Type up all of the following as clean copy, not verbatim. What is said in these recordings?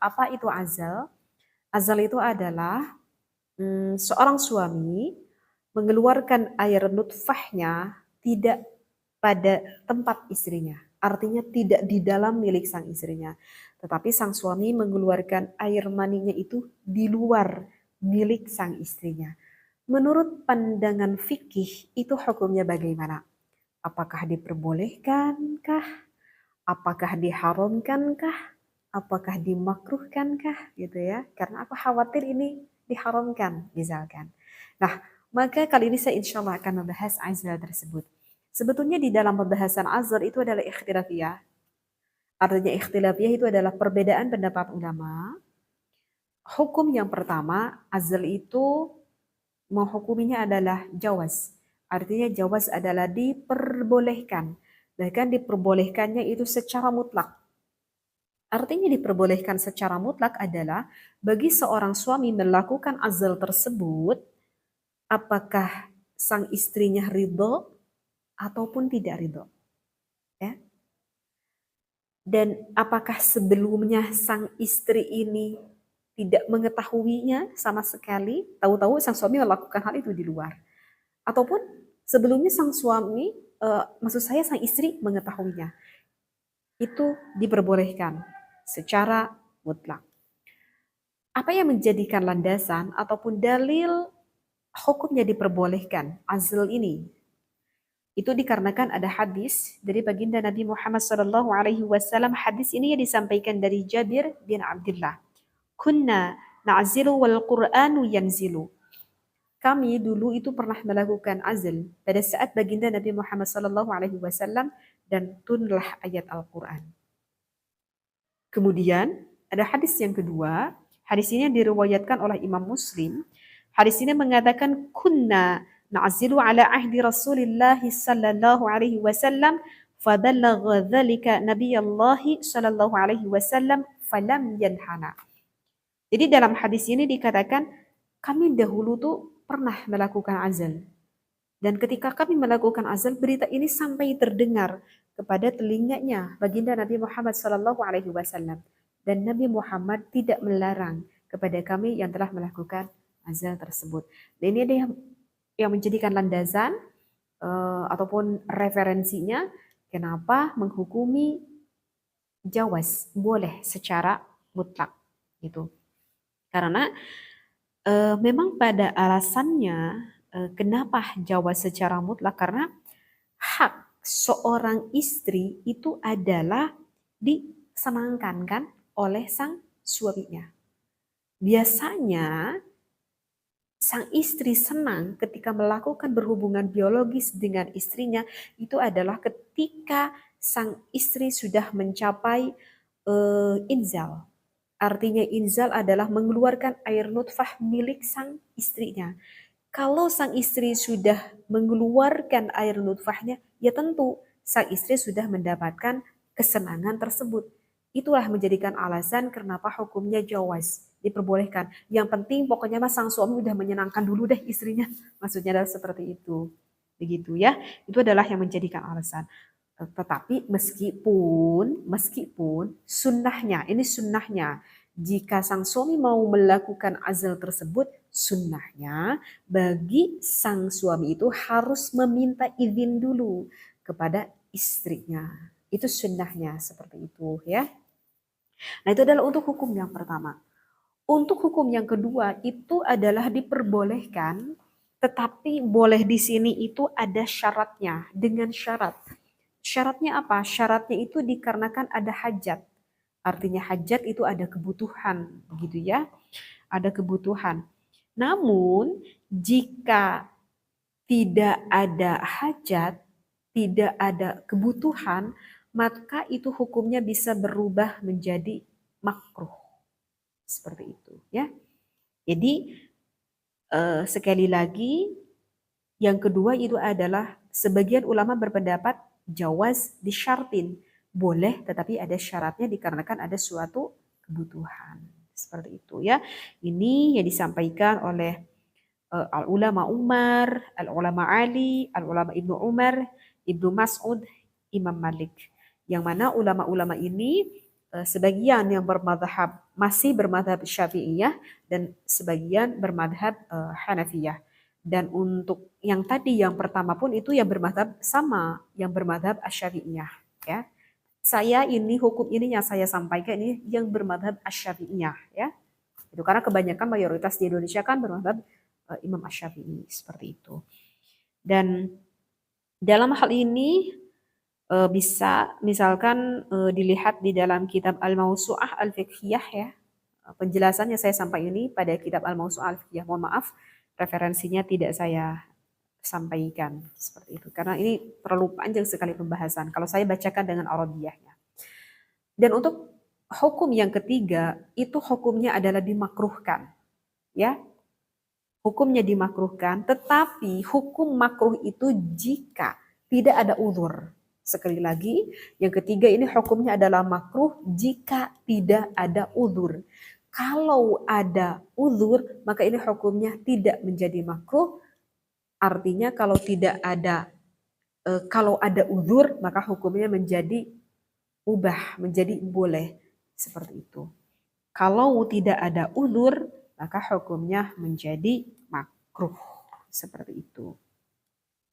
Apa itu azal? Azal itu adalah seorang suami mengeluarkan air nutfahnya tidak pada tempat istrinya. Artinya tidak di dalam milik sang istrinya. Tetapi sang suami mengeluarkan air maninya itu di luar milik sang istrinya. Menurut pandangan fikih itu hukumnya bagaimana? Apakah diperbolehkankah? Apakah diharamkankah? Apakah dimakruhkankah? Gitu ya. Karena aku khawatir ini diharamkan misalkan. Nah, maka kali ini saya insya Allah akan membahas azal tersebut. Sebetulnya di dalam pembahasan azal itu adalah ikhtilafiyah. Artinya ikhtilafiyah itu adalah perbedaan pendapat ulama. Hukum yang pertama, azal itu menghukuminya adalah jawaz. Artinya jawaz adalah diperbolehkan. Bahkan diperbolehkannya itu secara mutlak. Artinya diperbolehkan secara mutlak adalah bagi seorang suami melakukan azal tersebut, apakah sang istrinya ridho ataupun tidak ridho. Ya. Dan apakah sebelumnya sang istri ini tidak mengetahuinya sama sekali, tahu-tahu sang suami melakukan hal itu di luar. Ataupun sebelumnya sang suami, maksud saya sang istri mengetahuinya. Itu diperbolehkan secara mutlak. Apa yang menjadikan landasan ataupun dalil hukumnya diperbolehkan azl ini? Itu dikarenakan ada hadis dari baginda Nabi Muhammad SAW. Hadis ini yang disampaikan dari Jabir bin Abdullah. Kunna na'zilu wal Qur'anu yanzilu. Kami dulu itu pernah melakukan azl pada saat baginda Nabi Muhammad SAW dan turunlah ayat Al-Quran. Kemudian ada hadis yang kedua. Hadis ini diriwayatkan oleh Imam Muslim. Hadis ini mengatakan kunna na'zilu ala ahdi Rasulillah sallallahu alaihi wasallam faballagha dzalika Nabiyullah sallallahu alaihi wasallam falam yanhana. Jadi dalam hadis ini dikatakan kami dahulu tuh pernah melakukan azal. Dan ketika kami melakukan azal, berita ini sampai terdengar kepada telinganya baginda Nabi Muhammad sallallahu alaihi wasallam. Dan Nabi Muhammad tidak melarang kepada kami yang telah melakukan azal tersebut. Dan ini ada yang menjadikan landasan ataupun referensinya kenapa menghukumi jawaz boleh secara mutlak gitu. Karena memang pada alasannya kenapa jawaz secara mutlak, karena hak seorang istri itu adalah disenangkan kan oleh sang suaminya. Biasanya sang istri senang ketika melakukan berhubungan biologis dengan istrinya itu adalah ketika sang istri sudah mencapai inzal. Artinya inzal adalah mengeluarkan air nutfah milik sang istrinya. Kalau sang istri sudah mengeluarkan air nutfahnya, ya tentu sang istri sudah mendapatkan kesenangan tersebut. Itulah menjadikan alasan kenapa hukumnya jawaz, diperbolehkan. Yang penting pokoknya mas sang suami udah menyenangkan dulu deh istrinya. Maksudnya adalah seperti itu. Begitu ya. Itu adalah yang menjadikan alasan. Tetapi meskipun sunnahnya, ini sunnahnya, jika sang suami mau melakukan azal tersebut, sunnahnya bagi sang suami itu harus meminta izin dulu kepada istrinya. Itu sunnahnya seperti itu ya. Nah itu adalah untuk hukum yang pertama. Untuk hukum yang kedua itu adalah diperbolehkan, tetapi boleh di sini itu ada syaratnya, dengan syarat. Syaratnya apa? Syaratnya itu dikarenakan ada hajat. Artinya hajat itu ada kebutuhan, begitu ya. Ada kebutuhan. Namun jika tidak ada hajat, tidak ada kebutuhan, maka itu hukumnya bisa berubah menjadi makruh. Seperti itu ya. Jadi sekali lagi yang kedua itu adalah sebagian ulama berpendapat jawaz disyartin. Boleh tetapi ada syaratnya dikarenakan ada suatu kebutuhan. Seperti itu ya. Ini yang disampaikan oleh al-ulama Umar, al-ulama Ali, al-ulama Ibnu Umar, Ibnu Mas'ud, Imam Malik. Yang mana ulama-ulama ini sebagian yang bermadhab masih bermadhab Syafi'iyah dan sebagian bermadhab Hanafiyah. Dan untuk yang tadi yang pertama pun itu yang bermadhab sama, yang bermadhab Asy-Syafi'iyah, ya. Saya ini hukum ini yang saya sampaikan ini yang bermadhab Asy-Syafi'iyah, ya. Itu karena kebanyakan mayoritas di Indonesia kan bermadhab Imam Asy-Syafi'i seperti itu. Dan dalam hal ini bisa misalkan dilihat di dalam kitab Al-Mawsu'ah Al-Fiqhiyah, ya. Penjelasannya saya sampaikan ini pada kitab Al-Mawsu'ah Al-Fiqhiyah. Mohon maaf, referensinya tidak saya sampaikan seperti itu. Karena ini terlalu panjang sekali pembahasan. Kalau saya bacakan dengan Arabiyahnya. Dan untuk hukum yang ketiga, itu hukumnya adalah dimakruhkan. Ya, hukumnya dimakruhkan, tetapi hukum makruh itu jika tidak ada uzur. Sekali lagi, yang ketiga ini hukumnya adalah makruh jika tidak ada uzur. Kalau ada uzur, maka ini hukumnya tidak menjadi makruh. Artinya kalau tidak ada kalau ada uzur, maka hukumnya menjadi ubah, menjadi boleh. Seperti itu. Kalau tidak ada uzur, maka hukumnya menjadi makruh. Seperti itu.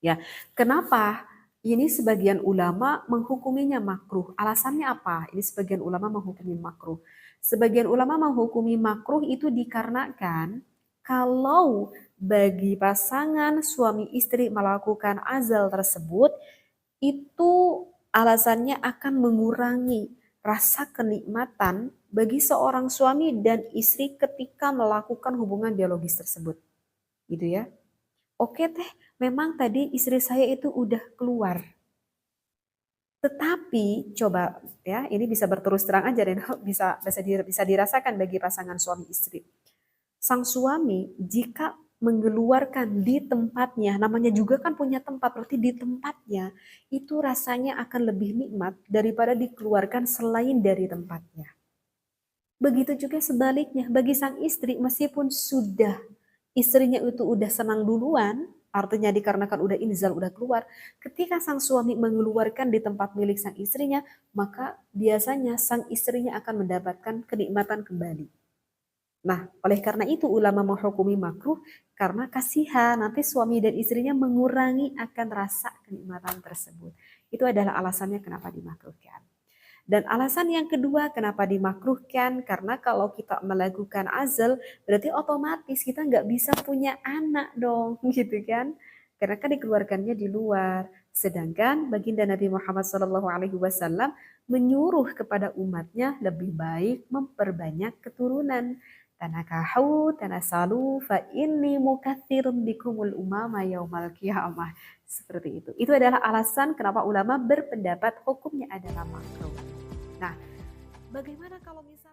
Ya, kenapa? Ini sebagian ulama menghukuminya makruh. Alasannya apa? Ini sebagian ulama menghukumi makruh. Sebagian ulama menghukumi makruh itu dikarenakan kalau bagi pasangan suami istri melakukan azal tersebut, itu alasannya akan mengurangi rasa kenikmatan bagi seorang suami dan istri ketika melakukan hubungan biologis tersebut. Gitu ya. Oke teh, memang tadi istri saya itu udah keluar. Tetapi coba ya, ini bisa berterus terang aja dan bisa dirasakan bagi pasangan suami istri. Sang suami jika mengeluarkan di tempatnya, namanya juga kan punya tempat, berarti di tempatnya itu rasanya akan lebih nikmat daripada dikeluarkan selain dari tempatnya. Begitu juga sebaliknya bagi sang istri, meskipun sudah istrinya itu udah senang duluan, artinya dikarenakan udah inzal, udah keluar, ketika sang suami mengeluarkan di tempat milik sang istrinya, maka biasanya sang istrinya akan mendapatkan kenikmatan kembali. Nah, oleh karena itu ulama menghukumi makruh karena kasihan nanti suami dan istrinya mengurangi akan rasa kenikmatan tersebut. Itu adalah alasannya kenapa dimakruhkan. Dan alasan yang kedua kenapa dimakruhkan, karena kalau kita melakukan azal, berarti otomatis kita nggak bisa punya anak dong, gitu kan? Karena kan dikeluarkannya di luar. Sedangkan baginda Nabi Muhammad SAW menyuruh kepada umatnya lebih baik memperbanyak keturunan. Tanakahu, tanasalu, fa inni mukathirun bikumul umama yaumal qiyamah. Seperti itu. Itu adalah alasan kenapa ulama berpendapat hukumnya adalah makruh. Nah, bagaimana kalau misalnya